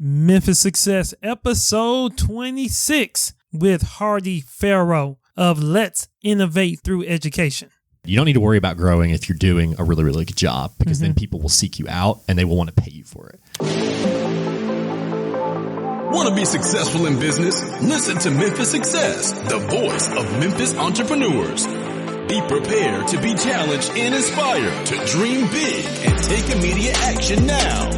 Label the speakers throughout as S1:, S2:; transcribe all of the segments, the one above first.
S1: Memphis Success, episode 26 with Hardy Farrow of Let's Innovate Through Education.
S2: You don't need to worry about growing if you're doing a really, really good job, because then people will seek you out and they will want to pay you for it.
S3: Want to be successful in business? Listen to Memphis Success, the voice of Memphis entrepreneurs. Be prepared to be challenged and inspired to dream big and take immediate action now.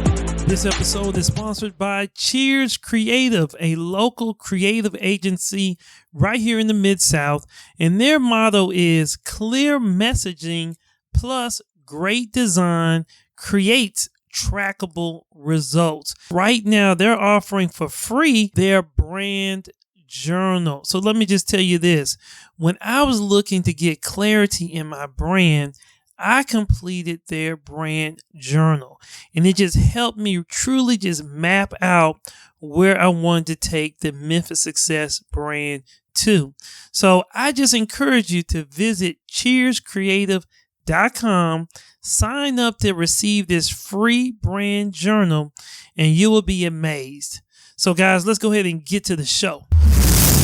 S1: This episode is sponsored by Cheers Creative, a local creative agency right here in the Mid-South. And their motto is clear messaging plus great design creates trackable results. Right now, they're offering for free their brand journal. So let me just tell you this. When I was looking to get clarity in my brand, I completed their brand journal, and it just helped me truly just map out where I wanted to take the Memphis Success brand to. So I just encourage you to visit cheerscreative.com, sign up to receive this free brand journal, and you will be amazed. So guys, let's go ahead and get to the show.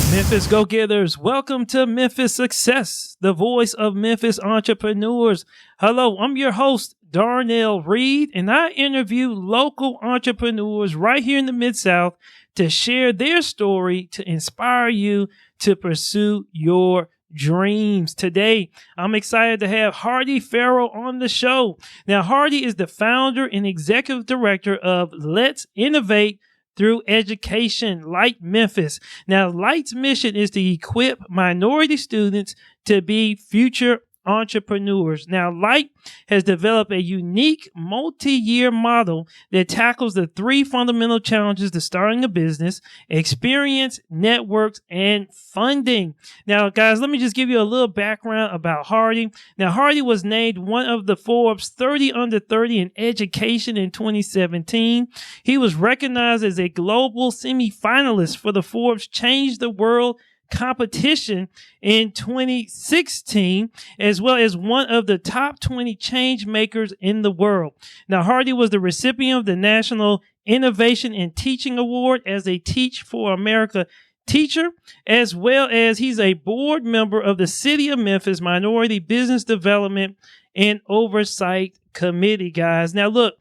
S1: Memphis Go-Getters, welcome to Memphis Success, the voice of Memphis entrepreneurs. Hello, I'm your host, Darnell Reed, and I interview local entrepreneurs right here in the Mid-South to share their story to inspire you to pursue your dreams. Today, I'm excited to have Hardy Farrow on the show. Now, Hardy is the founder and executive director of Let's Innovate Through Education, Light Memphis. Now, Light's mission is to equip minority students to be future entrepreneurs. Now, Light has developed a unique multi-year model that tackles the three fundamental challenges to starting a business: experience, networks, and funding. Now, guys, let me just give you a little background about Hardy. Now, Hardy was named one of the Forbes 30 under 30 in education in 2017. He was recognized as a global semifinalist for the Forbes Change the World competition in 2016, as well as one of the top 20 change makers in the world. Now, Hardy was the recipient of the National Innovation in Teaching Award as a Teach for America teacher, as well as he's a board member of the City of Memphis Minority Business Development and Oversight Committee, guys. Now, look,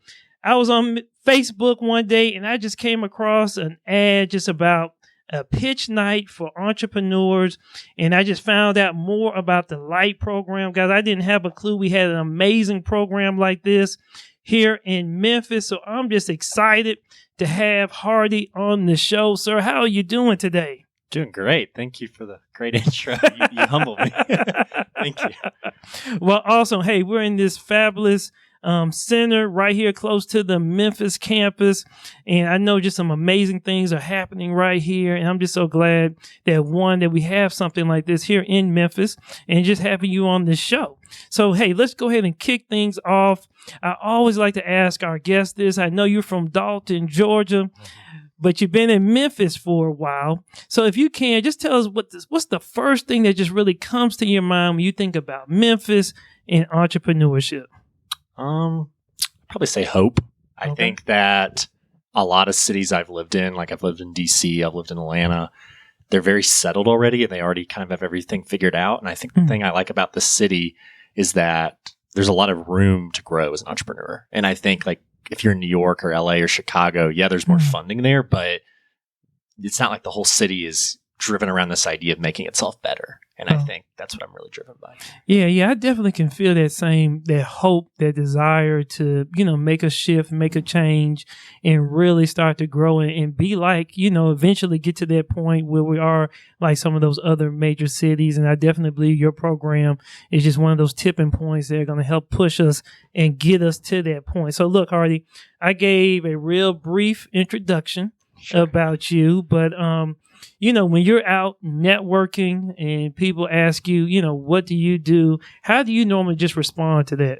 S1: I was on Facebook one day and I just came across an ad just about a pitch night for entrepreneurs, and I just found out more about the Light program. Guys, I didn't have a clue we had an amazing program like this here in Memphis, so I'm just excited to have Hardy on the show. Sir, how are you doing today?
S4: Doing great. Thank you for the great intro. You humbled me. Thank you.
S1: Well, awesome. Hey, we're in this fabulous center right here close to the Memphis campus. And I know just some amazing things are happening right here. And I'm just so glad that we have something like this here in Memphis and just having you on this show. So, hey, let's go ahead and kick things off. I always like to ask our guests this. I know you're from Dalton, Georgia, but you've been in Memphis for a while. So if you can, just tell us what's the first thing that just really comes to your mind when you think about Memphis and entrepreneurship?
S4: Probably say hope. I think that a lot of cities I've lived in, like I've lived in DC, I've lived in Atlanta, they're very settled already and they already kind of have everything figured out. And I think the thing I like about this city is that there's a lot of room to grow as an entrepreneur. And I think like if you're in New York or LA or Chicago, yeah, there's more funding there, but it's not like the whole city is driven around this idea of making itself better. And I think that's what I'm really driven by. Yeah,
S1: I definitely can feel that hope, that desire to, make a shift, make a change, and really start to grow and be like, eventually get to that point where we are like some of those other major cities. And I definitely believe your program is just one of those tipping points that are going to help push us and get us to that point. So look, Hardy, I gave a real brief introduction about you, but when you're out networking and people ask you, what do you do? How do you normally just respond to that?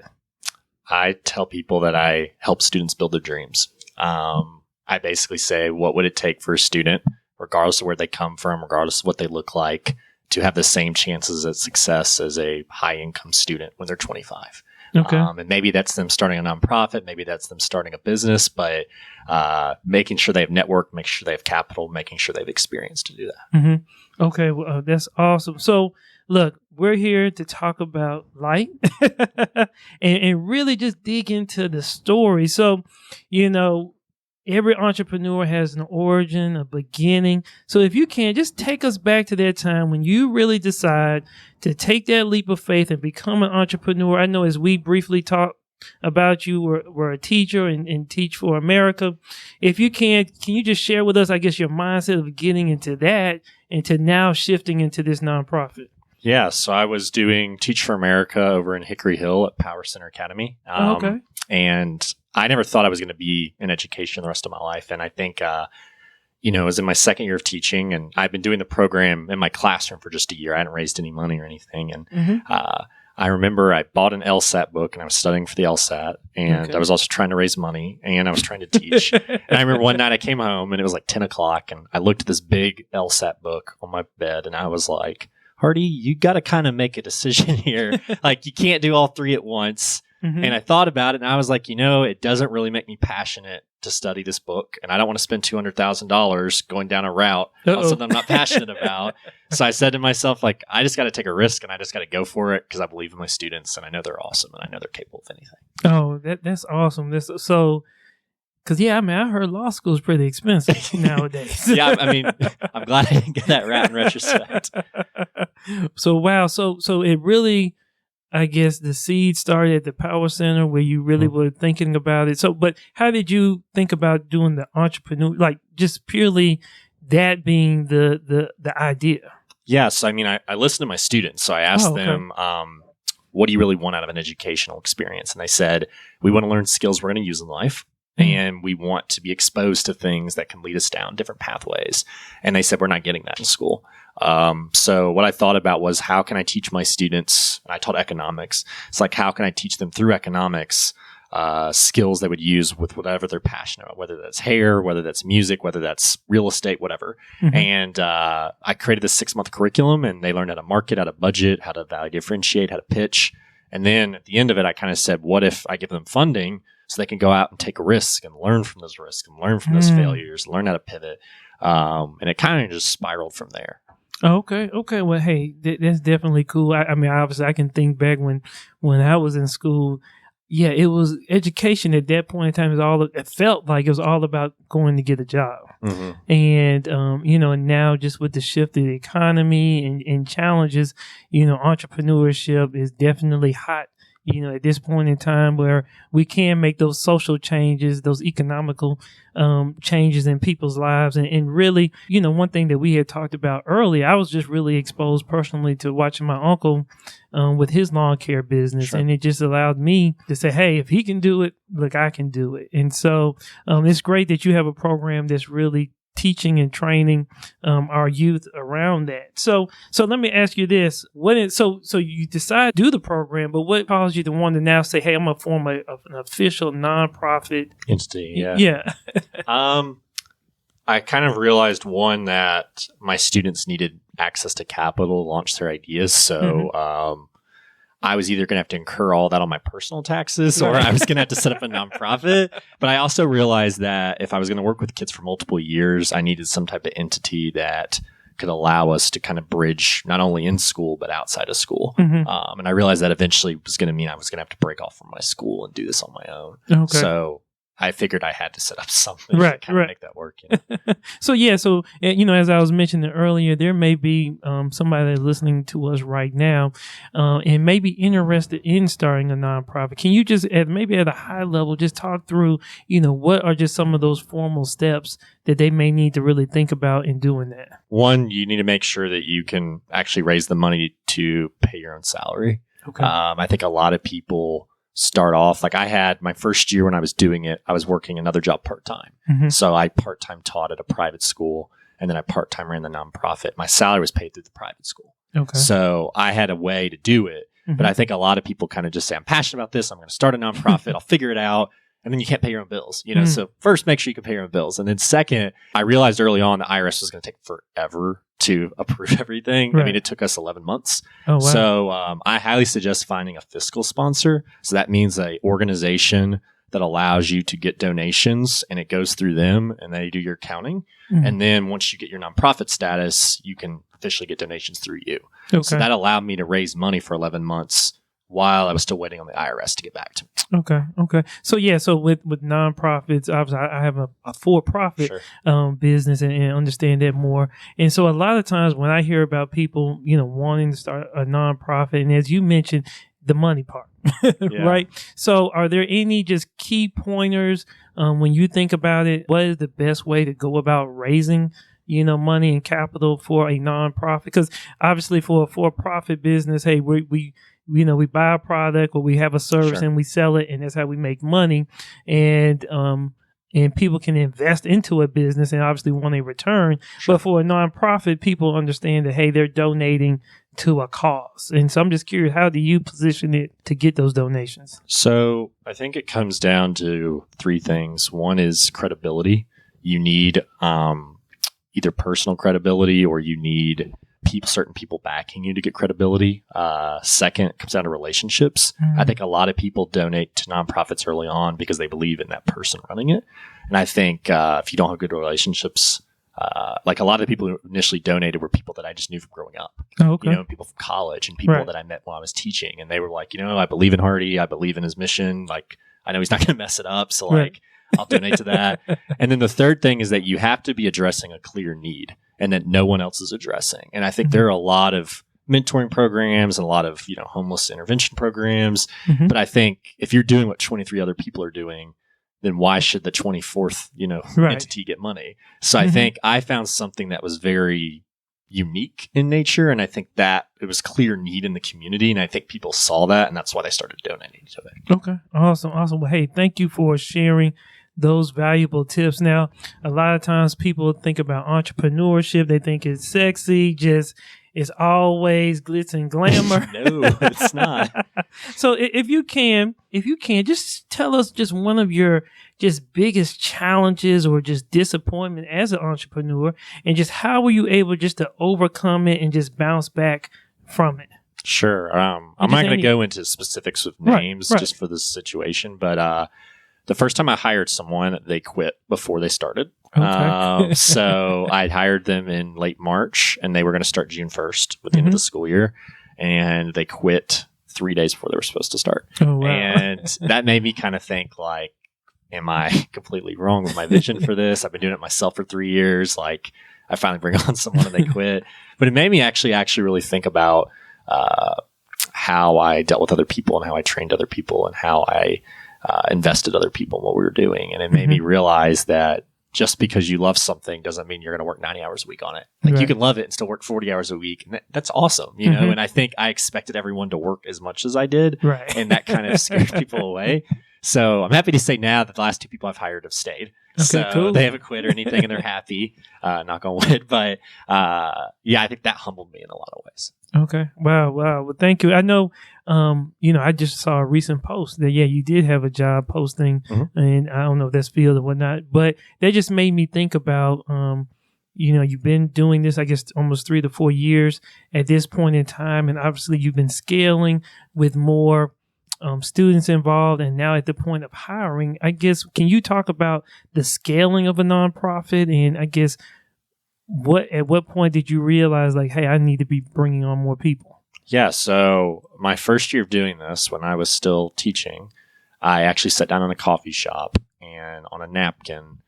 S4: I tell people that I help students build their dreams. I basically say, what would it take for a student, regardless of where they come from, regardless of what they look like, to have the same chances at success as a high income student when they're 25?
S1: Okay.
S4: And maybe that's them starting a nonprofit, maybe that's them starting a business, but making sure they have network, making sure they have capital, making sure they have experience to do that.
S1: Mm-hmm. Okay, well, that's awesome. So, look, we're here to talk about light and really just dig into the story. So, every entrepreneur has an origin, a beginning. So if you can, just take us back to that time when you really decide to take that leap of faith and become an entrepreneur. I know as we briefly talked about you were a teacher and Teach for America. If you can you just share with us, I guess, your mindset of getting into that and to now shifting into this nonprofit?
S4: Yeah, so I was doing Teach for America over in Hickory Hill at Power Center Academy.
S1: Okay.
S4: And I never thought I was going to be in education the rest of my life. And I think, it was in my second year of teaching, and I've been doing the program in my classroom for just a year. I hadn't raised any money or anything. And I remember I bought an LSAT book, and I was studying for the LSAT, and I was also trying to raise money, and I was trying to teach. And I remember one night I came home, and it was like 10 o'clock, and I looked at this big LSAT book on my bed, and I was like, Hardy, you got to kind of make a decision here. Like, you can't do all three at once. And I thought about it, and I was like, it doesn't really make me passionate to study this book, and I don't want to spend $200,000 going down a route on something I'm not passionate about. So I said to myself, like, I just got to take a risk, and I just got to go for it because I believe in my students, and I know they're awesome, and I know they're capable of anything.
S1: Oh, that's awesome. That's so. Because, I heard law school is pretty expensive nowadays.
S4: Yeah, I'm glad I didn't get that route in retrospect.
S1: So, wow. So it really, I guess, the seed started at the Power Center where you really were thinking about it. So, but how did you think about doing the entrepreneur, like just purely that being the idea?
S4: Yes. I listened to my students. So I asked them, what do you really want out of an educational experience? And they said, we want to learn skills we're going to use in life. And we want to be exposed to things that can lead us down different pathways. And they said, we're not getting that in school. So what I thought about was, how can I teach my students? And I taught economics. It's like, how can I teach them through economics skills they would use with whatever they're passionate about, whether that's hair, whether that's music, whether that's real estate, whatever. And I created this 6-month curriculum, and they learned how to market, how to budget, how to value differentiate, how to pitch. And then at the end of it, I kind of said, what if I give them funding so they can go out and take a risk and learn from those risks and learn from those failures, learn how to pivot. And it kind of just spiraled from there.
S1: Okay. Well, hey, that's definitely cool. Obviously, I can think back when I was in school. Yeah, it was education at that point in time. It felt like it was all about going to get a job. And, and now just with the shift of the economy and challenges, entrepreneurship is definitely hot. At this point in time where we can make those social changes, those economical changes in people's lives. And really, one thing that we had talked about earlier, I was just really exposed personally to watching my uncle with his lawn care business. Sure. And it just allowed me to say, hey, if he can do it, look, I can do it. And so it's great that you have a program that's really teaching and training our youth around that. So let me ask you this: so you decide to do the program, but what caused you to want to now say, "Hey, I'm gonna form an official nonprofit
S4: entity"?
S1: Yeah.
S4: I kind of realized, one, that my students needed access to capital to launch their ideas. So I was either going to have to incur all that on my personal taxes, or I was going to have to set up a nonprofit. But I also realized that if I was going to work with kids for multiple years, I needed some type of entity that could allow us to kind of bridge not only in school, but outside of school. And I realized that eventually was going to mean I was going to have to break off from my school and do this on my own. Okay. So I figured I had to set up something to kind of make that work.
S1: So, as I was mentioning earlier, there may be somebody that's listening to us right now and may be interested in starting a nonprofit. Can you just, maybe at a high level, just talk through, what are just some of those formal steps that they may need to really think about in doing that?
S4: One, you need to make sure that you can actually raise the money to pay your own salary. Okay. I think a lot of people start off, like I had my first year when I was doing it, I was working another job part-time. So I part-time taught at a private school, and then I part-time ran the nonprofit. My salary was paid through the private school. Okay. So I had a way to do it. But I think a lot of people kind of just say, I'm passionate about this, I'm going to start a nonprofit, I'll figure it out. And then you can't pay your own bills, So first, make sure you can pay your own bills. And then second, I realized early on the IRS was going to take forever to approve everything.
S1: Right.
S4: I mean, it took us 11 months.
S1: Oh, wow.
S4: So I highly suggest finding a fiscal sponsor. So that means a organization that allows you to get donations, and it goes through them, and they do your accounting.
S1: Mhm.
S4: And then once you get your nonprofit status, you can officially get donations through you.
S1: Okay.
S4: So that allowed me to raise money for 11 months while I was still waiting on the IRS to get back to me.
S1: Okay. So yeah, so with nonprofits, obviously I have a for-profit
S4: Sure.
S1: business and understand that more. And so a lot of times when I hear about people, wanting to start a nonprofit, and as you mentioned, the money part, right? So are there any just key pointers when you think about it? What is the best way to go about raising money and capital for a nonprofit? Because obviously for a for-profit business, hey, we buy a product or we have a service
S4: Sure.
S1: and we sell it, and that's how we make money. And people can invest into a business and obviously want a return.
S4: Sure.
S1: But for a nonprofit, people understand that, hey, they're donating to a cause. And so I'm just curious, how do you position it to get those donations?
S4: So I think it comes down to three things. One is credibility. You need either personal credibility, or you need certain people backing you to get credibility. Second, it comes down to relationships. I think a lot of people donate to nonprofits early on because they believe in that person running it. And I think if you don't have good relationships, like a lot of the people who initially donated were people that I just knew from growing up.
S1: Oh, okay.
S4: People from college and people
S1: Right.
S4: that I met while I was teaching. And they were like, I believe in Hardy. I believe in his mission. Like, I know he's not going to mess it up. So
S1: Right.
S4: like, I'll donate to that. And then the third thing is that you have to be addressing a clear need and that no one else is addressing. And I think there are a lot of mentoring programs and a lot of, homeless intervention programs.
S1: Mhm.
S4: But I think if you're doing what 23 other people are doing, then why should the 24th,
S1: Right.
S4: entity get money? So I think I found something that was very unique in nature. And I think that it was clear need in the community. And I think people saw that, and that's why they started donating to it.
S1: Okay. Awesome. Well, hey, thank you for sharing those valuable tips. Now, a lot of times people think about entrepreneurship. They think it's sexy, it's always glitz and glamour.
S4: No, it's not.
S1: So if you can, just tell us just one of your just biggest challenges or just disappointment as an entrepreneur, and just how were you able just to overcome it and just bounce back from it?
S4: Sure. I'm
S1: just
S4: not going
S1: any-
S4: to go into specifics with
S1: Right,
S4: names
S1: right.
S4: just for this situation, but the first time I hired someone, they quit before they started.
S1: Okay.
S4: So I'd hired them in late March, and they were going to start June 1st with the end of the school year, and they quit 3 days before they were supposed to start.
S1: Oh, wow.
S4: And that made me kind of think, like, am I completely wrong with my vision for this? I've been doing it myself for 3 years. Like, I finally bring on someone and they quit. But it made me actually really think about how I dealt with other people and how I trained other people and how I invested other people in what we were doing. And it made me realize that just because you love something doesn't mean you're going to work 90 hours a week on it. Like, you
S1: Right.
S4: can love it and still work 40 hours a week. And that's awesome,
S1: Mhm.
S4: And I think I expected everyone to work as much as I did.
S1: Right.
S4: And that kind of scared people away. So I'm happy to say now that the last two people I've hired have stayed.
S1: Okay,
S4: So
S1: cool.
S4: they haven't quit or anything, and they're happy. Knock on wood. But I think that humbled me in a lot of ways.
S1: Okay. Wow. Well, thank you. I know, I just saw a recent post that, you did have a job posting, and I don't know if that's field or whatnot, but that just made me think about, you've been doing this, I guess, almost 3 to 4 years at this point in time. And obviously you've been scaling with more students involved, and now at the point of hiring. I guess, can you talk about the scaling of a nonprofit, and I guess at what point did you realize, like, hey, I need to be bringing on more people?
S4: Yeah. So my first year of doing this, when I was still teaching, I actually sat down in a coffee shop, and on a napkin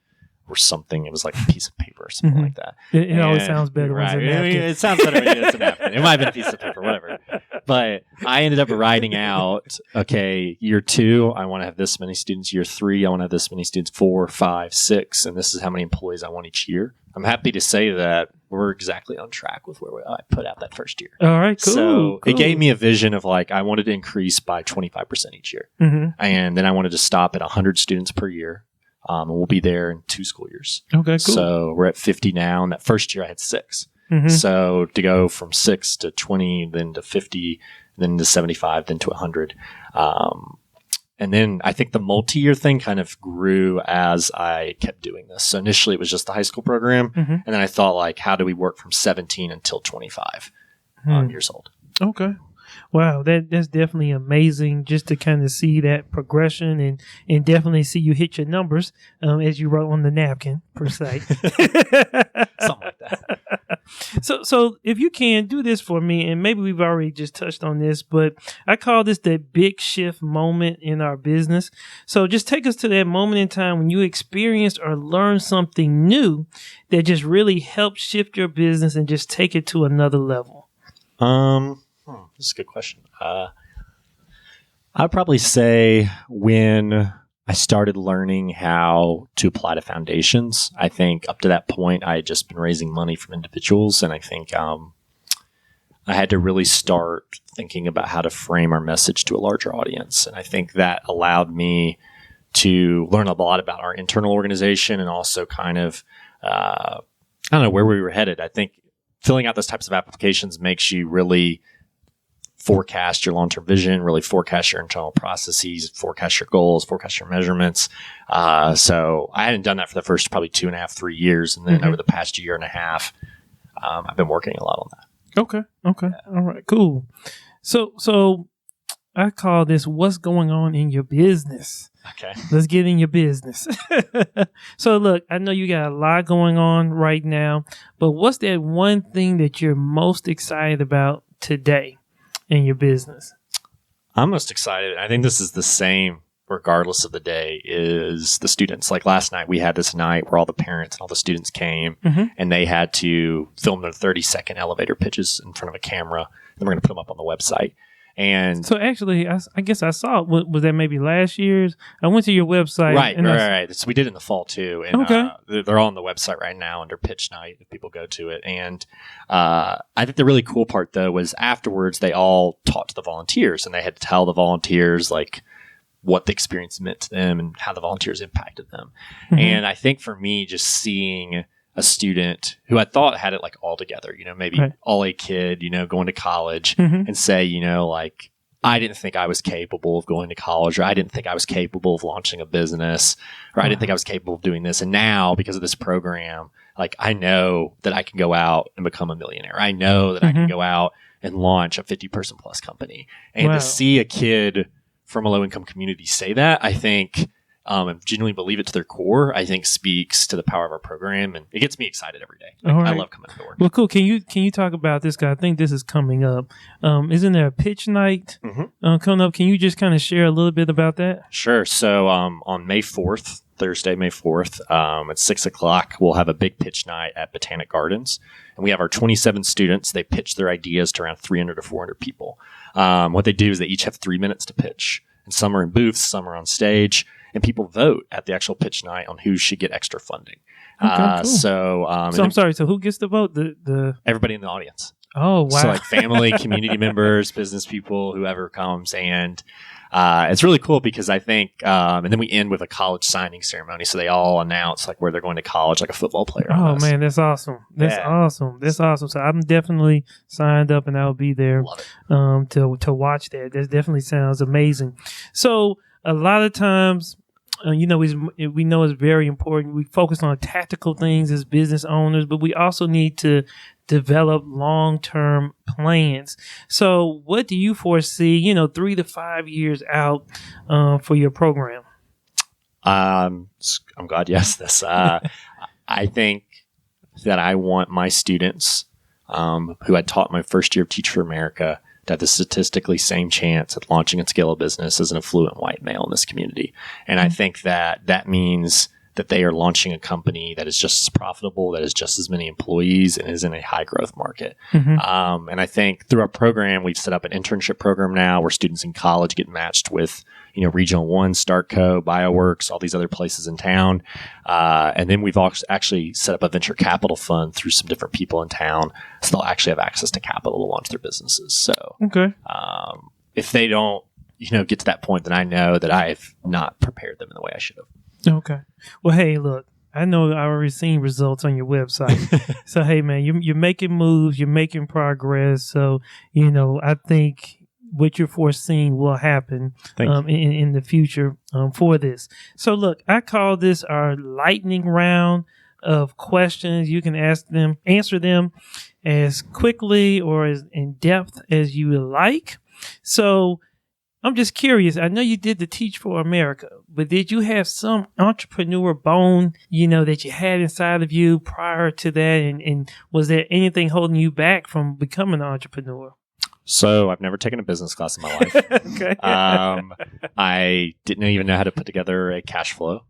S4: or something, it was like a piece of paper or something like that.
S1: It always sounds better when it's a
S4: Right. I mean,
S1: napkin.
S4: it sounds better when it's a napkin. It might have been a piece of paper, whatever. But I ended up writing out, okay, year 2, I want to have this many students. Year 3, I want to have this many students. 4, 5, 6, and this is how many employees I want each year. I'm happy to say that we're exactly on track with where I put out that first year.
S1: All right, cool.
S4: So it gave me a vision of, like, I wanted to increase by 25% each year. And then I wanted to stop at 100 students per year. And we'll be there in 2 school years.
S1: Okay, cool.
S4: So we're at 50 now. And that first year I had 6. So to go from 6 to 20, then to 50, then to 75, then to 100. And then I think the multi-year thing kind of grew as I kept doing this. So initially it was just the high school program. And then I thought, like, how do we work from 17 until 25 years old?
S1: Okay. Wow, that's definitely amazing just to kind of see that progression and definitely see you hit your numbers as you wrote on the napkin, per se.
S4: Something like that.
S1: So if you can do this for me, and maybe we've already just touched on this, but I call this the big shift moment in our business. So just take us to that moment in time when you experienced or learned something new that just really helped shift your business and just take it to another level.
S4: This is a good question. I'd probably say when I started learning how to apply to foundations. I think up to that point, I had just been raising money from individuals. And I think I had to really start thinking about how to frame our message to a larger audience. And I think that allowed me to learn a lot about our internal organization and also kind of, I don't know, where we were headed. I think filling out those types of applications makes you really forecast your long-term vision, really forecast your internal processes, forecast your goals, forecast your measurements. So I hadn't done that for the first probably 2.5, 3 years. And then over the past year and a half, I've been working a lot on that.
S1: Okay. All right, cool. So I call this what's going on in your business.
S4: Okay.
S1: Let's get in your business. So look, I know you got a lot going on right now, but what's that one thing that you're most excited about today in your business?
S4: I'm most excited. I think this is the same regardless of the day, is the students. Like last night, we had this night where all the parents and all the students came and they had to film their 30-second elevator pitches in front of a camera. And we're going to put them up on the website. And
S1: so actually, I guess I saw it. Was that maybe last year's? I went to your website.
S4: Right. So we did it in the fall too. And
S1: okay.
S4: They're all on the website right now under pitch night if people go to it. And I think the really cool part though was afterwards they all talked to the volunteers and they had to tell the volunteers like what the experience meant to them and how the volunteers impacted them. And I think for me, just seeing a student who I thought had it like all together, maybe all a kid, going to college and say, like, I didn't think I was capable of going to college, or I didn't think I was capable of launching a business, or I didn't think I was capable of doing this. And now because of this program, like I know that I can go out and become a millionaire. I know that I can go out and launch a 50-person plus company. And to see a kid from a low income community say that, I think, and genuinely believe it to their core, I think speaks to the power of our program, and it gets me excited every day. I love coming to work.
S1: Well, cool. Can you talk about this guy? I think this is coming up. Isn't there a pitch night coming up? Can you just kind of share a little bit about that?
S4: Sure. So on May 4th, Thursday, May 4th, at 6 o'clock, we'll have a big pitch night at Botanic Gardens, and we have our 27 students. They pitch their ideas to around 300 to 400 people. What they do is they each have 3 minutes to pitch, and some are in booths, some are on stage. And people vote at the actual pitch night on who should get extra funding.
S1: Okay, cool.
S4: So
S1: I'm sorry. So who gets the vote? The
S4: everybody in the audience.
S1: Oh, wow.
S4: So like family, community members, business people, whoever comes. And it's really cool because I think, and then we end with a college signing ceremony. So they all announce like where they're going to college, like a football player.
S1: Oh man, that's awesome. That's awesome. So I'm definitely signed up and I'll be there to watch that. That definitely sounds amazing. So a lot of times, we know it's very important. We focus on tactical things as business owners, but we also need to develop long-term plans. So what do you foresee, 3 to 5 years out for your program?
S4: I'm glad you asked this. I think that I want my students who I taught my first year of Teach for America to have the statistically same chance at launching and scale a business as an affluent white male in this community. And I think that means that they are launching a company that is just as profitable, that has just as many employees, and is in a high growth market. And I think through our program, we've set up an internship program now where students in college get matched with, Regional One, StartCo, BioWorks, all these other places in town. And then we've actually set up a venture capital fund through some different people in town. So they'll actually have access to capital to launch their businesses. So if they don't, get to that point, then I know that I've not prepared them in the way I should have.
S1: Okay. Well, hey, look, I know I already seen results on your website. So, hey, man, you're making moves, you're making progress. So, I think what you're foreseeing will happen in the future for this. So look, I call this our lightning round of questions. You can answer them as quickly or as in depth as you would like. So I'm just curious. I know you did the Teach for America, but did you have some entrepreneur bone, that you had inside of you prior to that? And was there anything holding you back from becoming an entrepreneur?
S4: So I've never taken a business class in my life.
S1: Okay.
S4: I didn't even know how to put together a cash flow.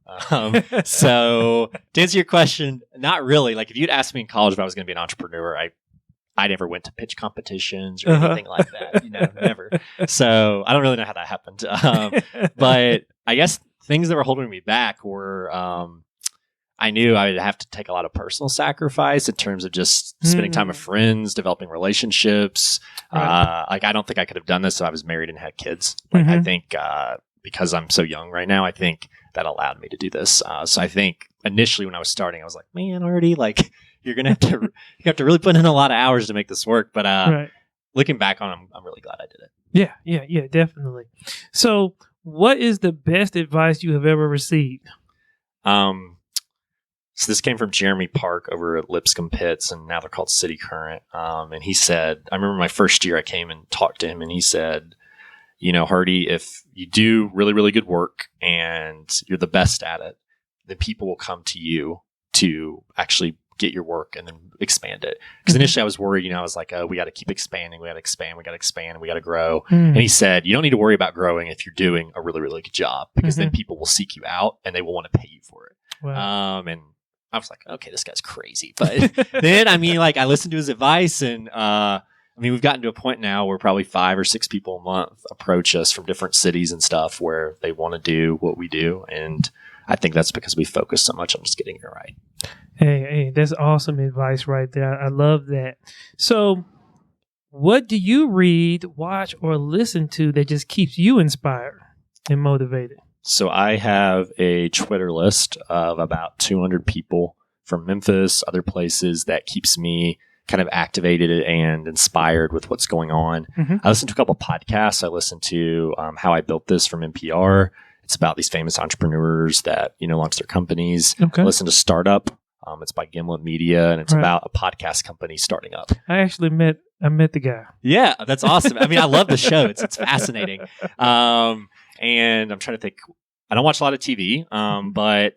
S4: So to answer your question, not really. Like if you'd asked me in college if I was going to be an entrepreneur, I never went to pitch competitions or anything like that. Never. So I don't really know how that happened. But I guess things that were holding me back were I knew I would have to take a lot of personal sacrifice in terms of just spending time with friends, developing relationships.
S1: Right.
S4: I don't think I could have done this if I was married and had kids. I think because I'm so young right now, I think that allowed me to do this. So I think initially when I was starting, I was like, man, already you're gonna have to really put in a lot of hours to make this work. But
S1: right.
S4: Looking back on it, I'm really glad I did it.
S1: Yeah, definitely. So what is the best advice you have ever received?
S4: So this came from Jeremy Park over at Lipscomb Pits, and now they're called City Current. And he said, I remember my first year I came and talked to him, and he said, Hardy, if you do really, really good work and you're the best at it, then people will come to you to actually get your work and then expand it. Because initially I was worried, I was like, oh, we got to keep expanding. We got to expand. We got to expand. We got to grow. And he said, you don't need to worry about growing if you're doing a really, really good job, because then people will seek you out and they will want to pay you for it.
S1: Wow.
S4: And I was like, okay, this guy's crazy. But then, I listened to his advice, and we've gotten to a point now where probably 5 or 6 people a month approach us from different cities and stuff where they want to do what we do. And I think that's because we focus so much on just getting it right.
S1: Hey, that's awesome advice right there. I love that. So what do you read, watch, or listen to that just keeps you inspired and motivated?
S4: So I have a Twitter list of about 200 people from Memphis, other places, that keeps me kind of activated and inspired with what's going on. I listen to a couple of podcasts. I listen to How I Built This from NPR. It's about these famous entrepreneurs that, launch their companies.
S1: Okay.
S4: I listen to Startup. It's by Gimlet Media, and it's about a podcast company starting up.
S1: I actually met the guy.
S4: Yeah, that's awesome. I love the show. It's fascinating. And I'm trying to think. I don't watch a lot of TV, and I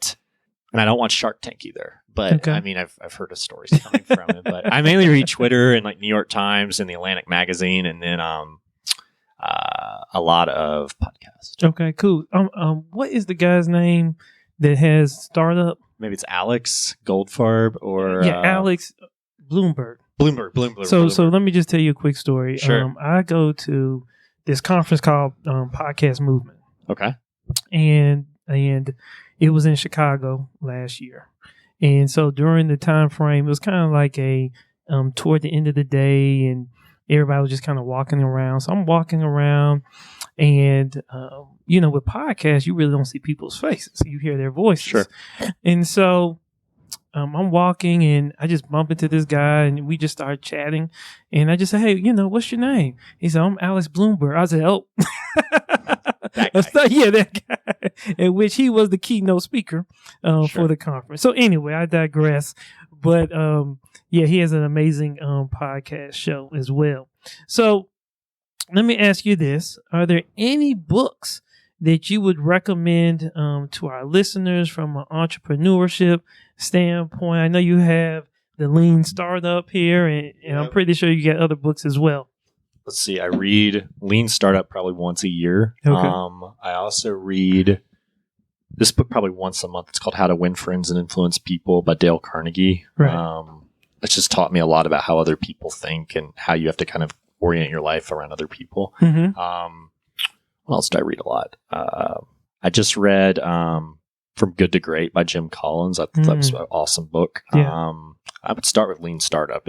S4: don't watch Shark Tank either. But
S1: okay.
S4: I've heard of stories coming from it. But I mainly read Twitter and New York Times and the Atlantic magazine, and then a lot of podcasts.
S1: Okay, cool. What is the guy's name that has Startup?
S4: Maybe it's Alex Goldfarb or
S1: Alex Bloomberg.
S4: Bloomberg.
S1: So let me just tell you a quick story.
S4: Sure.
S1: I go to this conference called Podcast Movement.
S4: Okay.
S1: And it was in Chicago last year. And so during the time frame, it was kind of like a toward the end of the day, and everybody was just kind of walking around. So I'm walking around, and with podcasts, you really don't see people's faces. You hear their voices.
S4: Sure.
S1: And so I'm walking, and I just bump into this guy, and we just start chatting. And I just say, hey, what's your name? He said, I'm Alex Bloomberg. I said, oh.
S4: That guy.
S1: That guy. In which he was the keynote speaker for the conference. So anyway, I digress. But he has an amazing podcast show as well. So let me ask you this. Are there any books that you would recommend to our listeners from an entrepreneurship standpoint? I know you have the Lean Startup here, and I'm pretty sure you got other books as well.
S4: Let's see. I read Lean Startup probably once a year.
S1: Okay.
S4: I also read this book probably once a month. It's called How to Win Friends and Influence People by Dale Carnegie.
S1: Right.
S4: It's just taught me a lot about how other people think and how you have to kind of orient your life around other people.
S1: Mm-hmm.
S4: What else did I read a lot? I just read From Good to Great by Jim Collins. I thought that was an awesome book.
S1: Yeah.
S4: I would start with Lean Startup.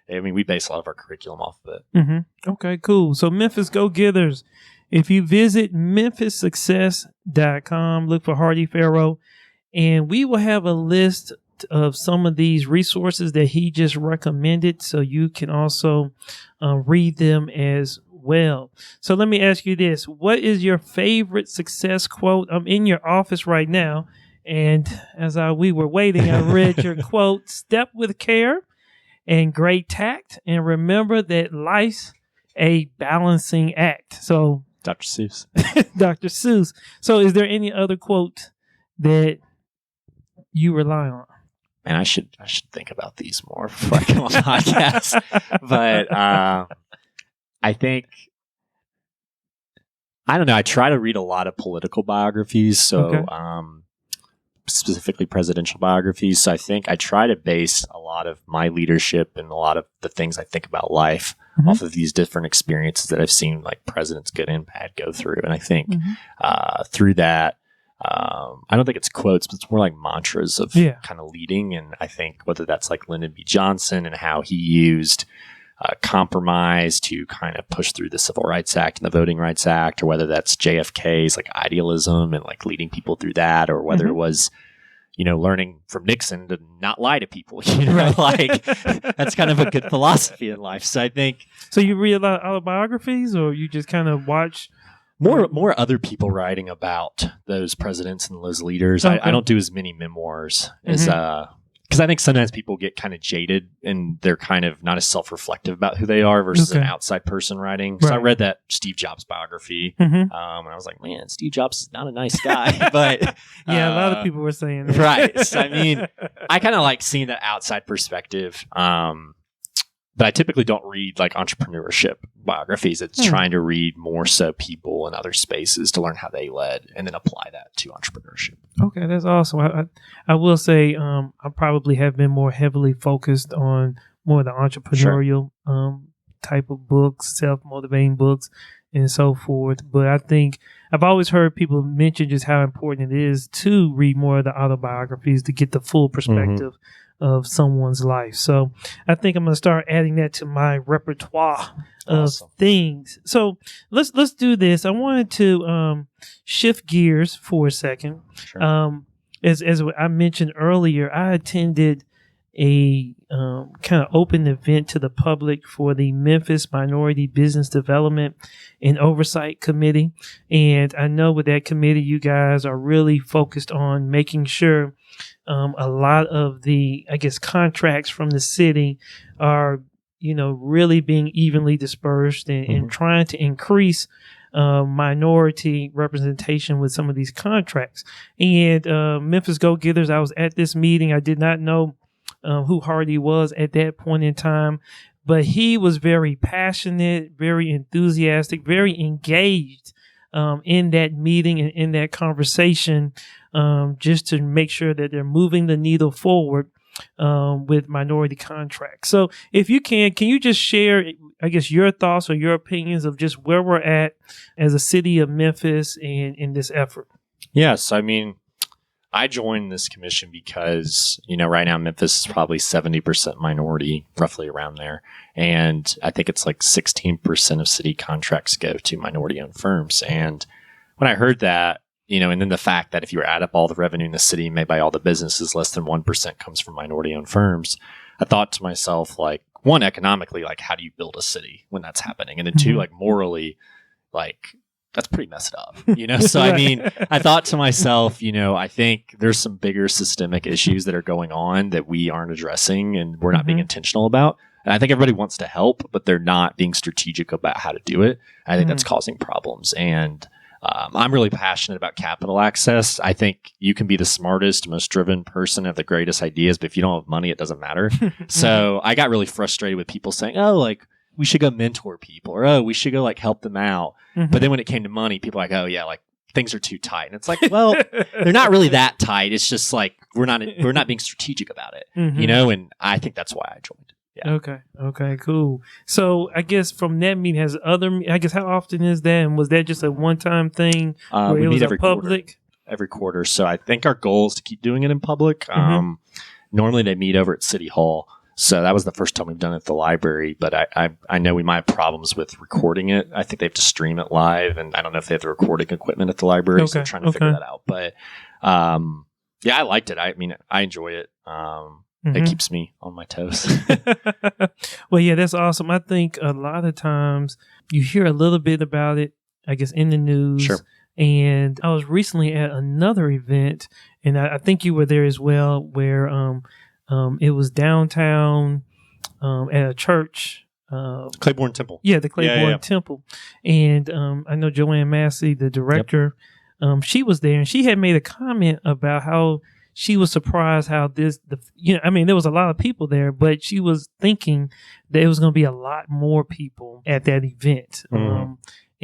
S4: We base a lot of our curriculum off of it.
S1: Mm-hmm. Okay, cool. So Memphis Go-Getters, if you visit memphissuccess.com, look for Hardy Farrow, and we will have a list of some of these resources that he just recommended, so you can also read them as well. So let me ask you this. What is your favorite success quote? I'm in your office right now, and as we were waiting, I read your quote, "Step with care and great tact, and remember that life's a balancing act." So
S4: Dr. Seuss.
S1: Dr. Seuss. So is there any other quote that you rely on?
S4: Man, I should think about these more before I come on the podcast. But I think, I don't know, I try to read a lot of political biographies, so specifically presidential biographies. So I think I try to base a lot of my leadership and a lot of the things I think about life off of these different experiences that I've seen like presidents, good and bad, go through. And I think through that, I don't think it's quotes, but it's more like mantras of kind of leading. And I think whether that's like Lyndon B. Johnson and how he used compromise to kind of push through the Civil Rights Act and the Voting Rights Act, or whether that's JFK's like idealism and like leading people through that, or whether it was, you know, learning from Nixon to not lie to people, you know, like that's kind of a good philosophy in life. So I think.
S1: So you read a lot of autobiographies, or you just kind of watch?
S4: More other people writing about those presidents and those leaders. I don't do as many memoirs as because I think sometimes people get kind of jaded and they're kind of not as self-reflective about who they are versus an outside person writing. So I read that Steve Jobs biography, and I was like, man, Steve Jobs is not a nice guy. But
S1: a lot of people were saying that.
S4: Right. So, I mean, I kind of like seeing that outside perspective. But I typically don't read like entrepreneurship biographies. It's trying to read more so people in other spaces to learn how they led and then apply that to entrepreneurship.
S1: Okay, that's awesome. I will say I probably have been more heavily focused on more of the entrepreneurial type of books, self-motivating books, and so forth. But I think I've always heard people mention just how important it is to read more of the autobiographies to get the full perspective of someone's life. So I think I'm going to start adding that to my repertoire of things. So let's do this. I wanted to shift gears for a second.
S4: Sure.
S1: As I mentioned earlier, I attended a kind of open event to the public for the Memphis Minority Business Development and Oversight Committee. And I know with that committee, you guys are really focused on making sure a lot of the, I guess, contracts from the city are, you know, really being evenly dispersed and trying to increase minority representation with some of these contracts. And Memphis Go-Getters, I was at this meeting. I did not know who Hardy was at that point in time, but he was very passionate, very enthusiastic, very engaged in that meeting and in that conversation, just to make sure that they're moving the needle forward with minority contracts. So if you can you just share, I guess, your thoughts or your opinions of just where we're at as a city of Memphis and in this effort?
S4: Yes. I mean, I joined this commission because, you know, right now Memphis is probably 70% minority, roughly around there. And I think it's like 16% of city contracts go to minority-owned firms. And when I heard that, you know, and then the fact that if you add up all the revenue in the city made by all the businesses, less than 1% comes from minority-owned firms, I thought to myself, like, one, economically, like, how do you build a city when that's happening? And then two, like, morally, like, that's pretty messed up, you know? So, I mean, I thought to myself, you know, I think there's some bigger systemic issues that are going on that we aren't addressing and we're not being intentional about. And I think everybody wants to help, but they're not being strategic about how to do it. I think that's causing problems. And I'm really passionate about capital access. I think you can be the smartest, most driven person, have the greatest ideas, but if you don't have money, it doesn't matter. So I got really frustrated with people saying, oh, like, we should go mentor people, or, oh, we should go like help them out. But then when it came to money, people are like, oh yeah, like things are too tight. And it's like, well, they're not really that tight. It's just like, we're not being strategic about it, you know? And I think that's why I joined. Yeah.
S1: Okay, cool. So I guess from that meeting, I guess how often is that? And was that just a one-time thing where
S4: we
S1: it was
S4: meet every
S1: public?
S4: Quarter. Every quarter. So I think our goal is to keep doing it in public. Normally they meet over at City Hall. So that was the first time we've done it at the library, but I know we might have problems with recording it. I think they have to stream it live, and I don't know if they have the recording equipment at the library, so they're trying to figure that out. But yeah, I liked it. I mean, I enjoy it. It keeps me on my toes.
S1: Well, yeah, that's awesome. I think a lot of times you hear a little bit about it, I guess, in the news.
S4: Sure.
S1: And I was recently at another event, and I think you were there as well, where it was downtown at a church.
S4: Claiborne Temple.
S1: Yeah, the Claiborne Temple. And I know Joanne Massey, the director, she was there, and she had made a comment about how she was surprised how there was a lot of people there, but she was thinking that it was going to be a lot more people at that event.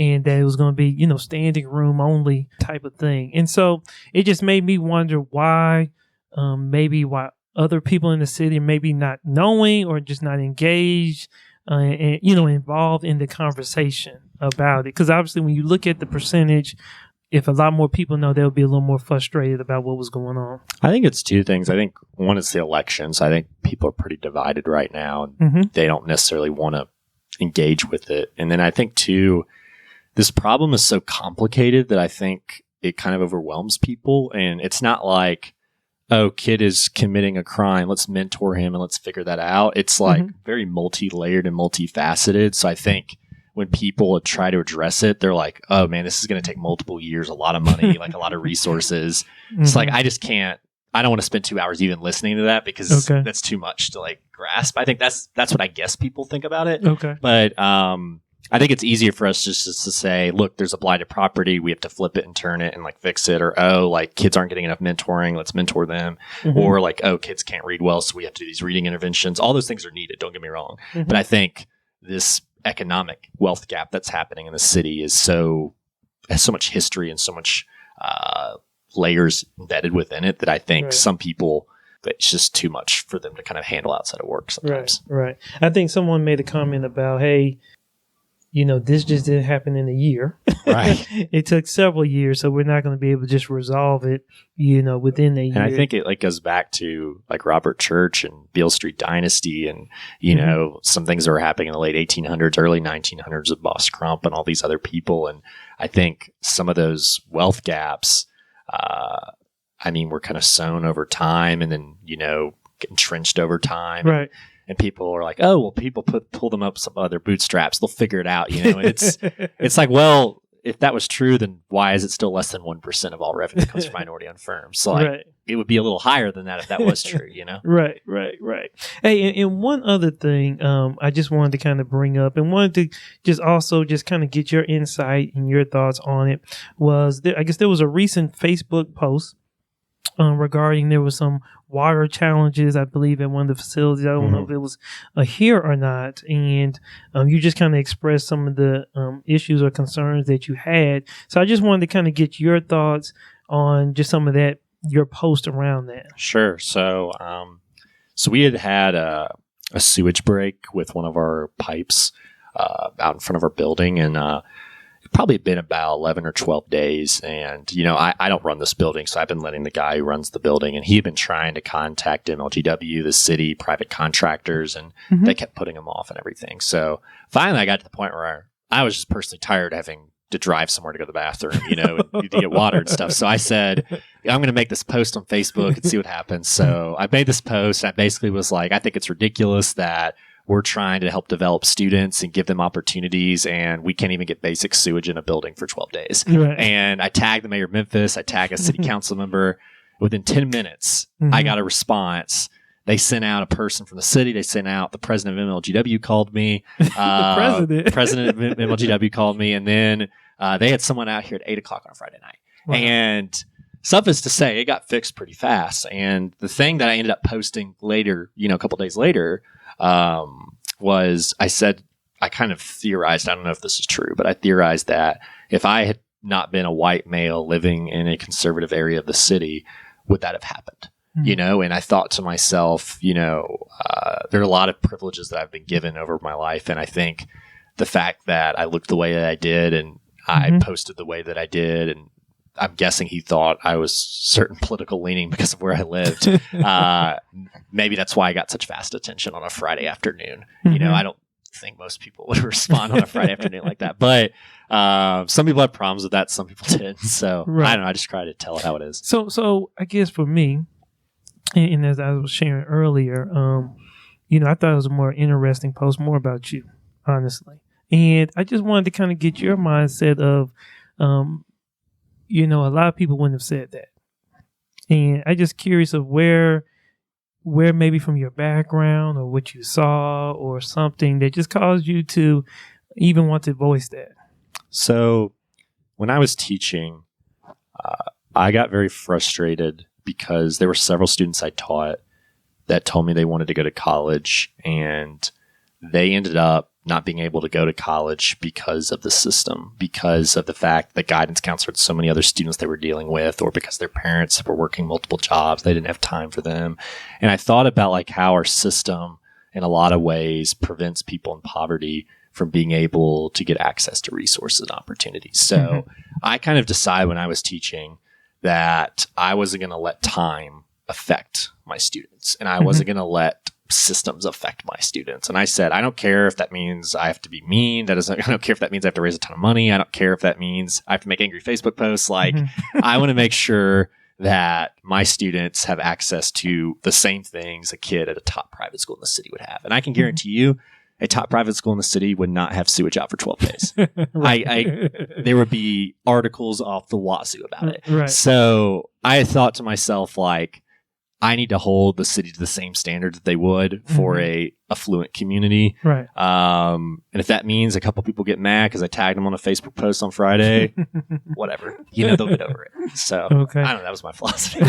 S1: And that it was going to be, standing room only type of thing. And so it just made me wonder why other people in the city are maybe not knowing or just not engaged and involved in the conversation about it. Because obviously when you look at the percentage, if a lot more people know, they'll be a little more frustrated about what was going on.
S4: I think it's two things. I think one is the elections. I think people are pretty divided right now. And they don't necessarily want to engage with it. And then I think two, this problem is so complicated that I think it kind of overwhelms people. And it's not like, oh, kid is committing a crime, let's mentor him and let's figure that out. It's like very multi-layered and multifaceted. So I think when people try to address it, they're like, oh man, this is going to take multiple years, a lot of money, like a lot of resources. It's like, I don't want to spend 2 hours even listening to that because that's too much to like grasp. I think that's what I guess people think about it.
S1: Okay.
S4: But I think it's easier for us just to say, look, there's a blighted property. We have to flip it and turn it and like fix it. Or, oh, like kids aren't getting enough mentoring. Let's mentor them. Or like, oh, kids can't read well. So we have to do these reading interventions. All those things are needed. Don't get me wrong. But I think this economic wealth gap that's happening in the city has so much history and so much layers embedded within it that I think some people, it's just too much for them to kind of handle outside of work sometimes.
S1: Right. I think someone made a comment about, hey, this just didn't happen in a year.
S4: Right.
S1: It took several years, so we're not going to be able to just resolve it, within a year.
S4: And I think it like goes back to like Robert Church and Beale Street Dynasty and, some things that were happening in the late 1800s, early 1900s with Boss Crump and all these other people. And I think some of those wealth gaps, were kind of sown over time and then, get entrenched over time.
S1: Right.
S4: And people are like, oh, well, people pull them up some other bootstraps. They'll figure it out, And it's like, well, if that was true, then why is it still less than 1% of all revenue comes from minority-owned firms? So it would be a little higher than that if that was true,
S1: Right. Hey, and one other thing I just wanted to kind of bring up and wanted to just kind of get your insight and your thoughts on it was, I guess there was a recent Facebook post regarding there was some water challenges, I believe, at one of the facilities. I don't know if it was here or not. And you just kind of expressed some of the issues or concerns that you had. So I just wanted to kind of get your thoughts on just some of that, your post around that.
S4: Sure. So we had a sewage break with one of our pipes out in front of our building, and probably been about 11 or 12 days. And, I don't run this building, so I've been letting the guy who runs the building, and he had been trying to contact MLGW, the city, private contractors, and they kept putting him off and everything. So finally I got to the point where I was just personally tired of having to drive somewhere to go to the bathroom, to get water and stuff. So I said, I'm going to make this post on Facebook and see what happens. So I made this post. And I basically was like, I think it's ridiculous that we're trying to help develop students and give them opportunities, and we can't even get basic sewage in a building for 12 days.
S1: Right.
S4: And I tagged the mayor of Memphis. I tagged a city council member. Within 10 minutes, I got a response. They sent out a person from the city. They sent out the president of MLGW called me.
S1: The
S4: president of MLGW called me. And then they had someone out here at 8 o'clock on a Friday night. Wow. And suffice to say, it got fixed pretty fast. And the thing that I ended up posting later, a couple days later, was I kind of theorized, I don't know if this is true, but I theorized that if I had not been a white male living in a conservative area of the city, would that have happened? And I thought to myself, there are a lot of privileges that I've been given over my life. And I think the fact that I looked the way that I did and I posted the way that I did, and I'm guessing he thought I was certain political leaning because of where I lived. Maybe that's why I got such fast attention on a Friday afternoon. I don't think most people would respond on a Friday afternoon like that. But some people have problems with that. Some people didn't. So I don't know. I just try to tell it how it is.
S1: So I guess for me, And as I was sharing earlier, I thought it was a more interesting post, more about you, honestly. And I just wanted to kind of get your mindset of, a lot of people wouldn't have said that. And I just curious of where maybe from your background or what you saw or something that just caused you to even want to voice that.
S4: So when I was teaching, I got very frustrated because there were several students I taught that told me they wanted to go to college, and they ended up not being able to go to college because of the system, because of the fact that guidance counselor had so many other students they were dealing with, or because their parents were working multiple jobs. They didn't have time for them. And I thought about like how our system in a lot of ways prevents people in poverty from being able to get access to resources and opportunities. So I kind of decided when I was teaching that I wasn't going to let time affect my students, and I wasn't going to let systems affect my students. And I said, I don't care if that means I have to be mean. I don't care if that means I have to raise a ton of money. I don't care if that means I have to make angry Facebook posts. Like, I want to make sure that my students have access to the same things a kid at a top private school in the city would have. And I can guarantee you, a top private school in the city would not have sewage out for 12 days. There would be articles off the wazoo about it.
S1: Right.
S4: So I thought to myself, like, I need to hold the city to the same standard that they would for a affluent community.
S1: Right.
S4: And if that means a couple people get mad because I tagged them on a Facebook post on Friday, whatever. They'll get over it. So
S1: okay.
S4: I don't know. That was my philosophy.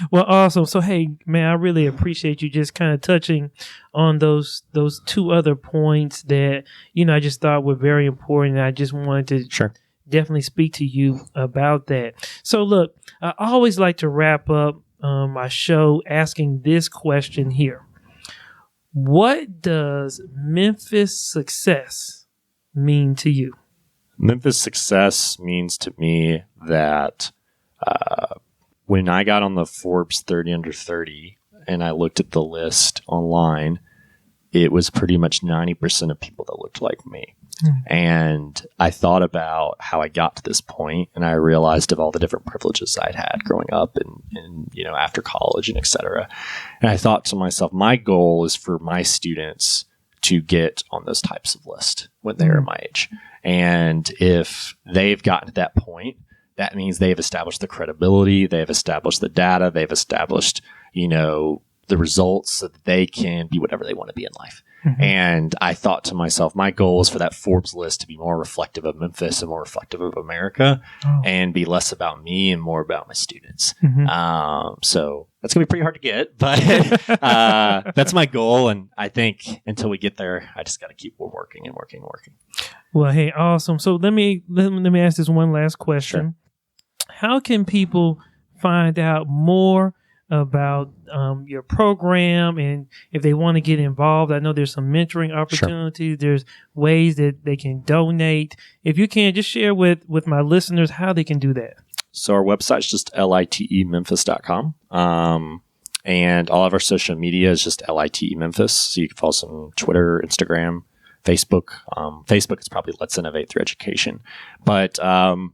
S1: Well, awesome. So, hey, man, I really appreciate you just kind of touching on those two other points that, I just thought were very important. I just wanted to definitely speak to you about that. So, look, I always like to wrap up my show asking this question here. What does Memphis success mean to you?
S4: Memphis success means to me that when I got on the Forbes 30 under 30 and I looked at the list online, it was pretty much 90% of people that looked like me. And I thought about how I got to this point, and I realized of all the different privileges I'd had growing up and after college and et cetera. And I thought to myself, my goal is for my students to get on those types of lists when they're my age. And if they've gotten to that point, that means they've established the credibility, they've established the data, they've established, the results so that they can be whatever they want to be in life. And I thought to myself, my goal is for that Forbes list to be more reflective of Memphis and more reflective of America and be less about me and more about my students. So that's going to be pretty hard to get, but that's my goal. And I think until we get there, I just got to keep working and working and working.
S1: Well, hey, awesome. So let me ask this one last question. Sure. How can people find out more about your program, and if they want to get involved? I know there's some mentoring opportunities. There's ways that they can donate. If you can, just share with my listeners how they can do that. So
S4: our website's just litememphis.com. And all of our social media is just LITE Memphis. So you can follow us on Twitter, Instagram, Facebook. Facebook is probably Let's Innovate Through Education. But and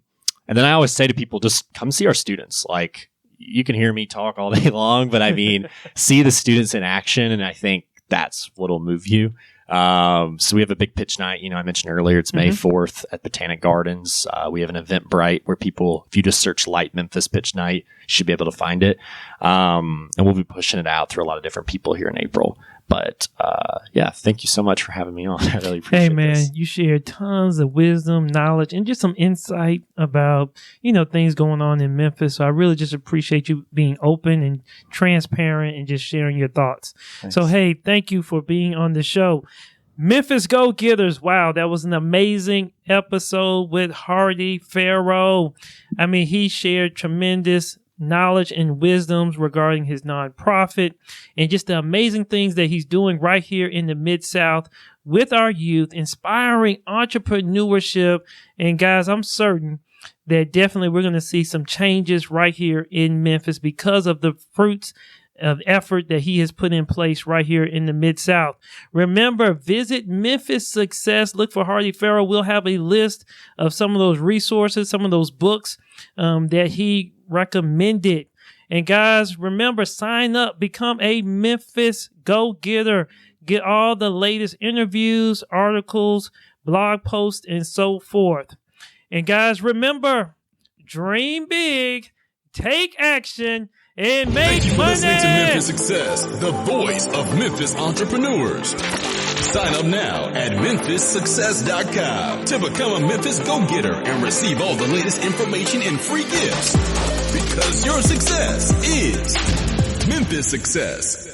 S4: then I always say to people, just come see our students. Like, you can hear me talk all day long, but I mean, see the students in action, and I think that's what'll move you. So we have a big pitch night. I mentioned earlier, it's May 4th at Botanic Gardens. We have an Eventbrite where people, if you just search Light Memphis Pitch Night, you should be able to find it. And we'll be pushing it out through a lot of different people here in April. But thank you so much for having me on. I really appreciate it. Hey, man, you shared tons of wisdom, knowledge, and just some insight about, things going on in Memphis. So I really just appreciate you being open and transparent and just sharing your thoughts. Thanks. So, hey, thank you for being on the show. Memphis Go-Getters. Wow, that was an amazing episode with Hardy Farrow. I mean, he shared tremendous knowledge and wisdoms regarding his nonprofit and just the amazing things that he's doing right here in the Mid-South with our youth, inspiring entrepreneurship. And guys, I'm certain that definitely we're going to see some changes right here in Memphis because of the fruits of effort that he has put in place right here in the Mid-South. Remember, visit Memphis Success. Look for Hardy Farrow. We'll have a list of some of those resources, some of those books that he recommended.
S1: And guys, remember, sign up, become a Memphis go-getter. Get all the latest interviews, articles, blog posts, and so forth. And guys, remember, dream big, take action, and make
S3: Thank you for
S1: money.
S3: listening to Memphis Success, the voice of Memphis entrepreneurs. Sign up now at memphissuccess.com to become a Memphis go-getter and receive all the latest information and free gifts. Because your success is Memphis Success.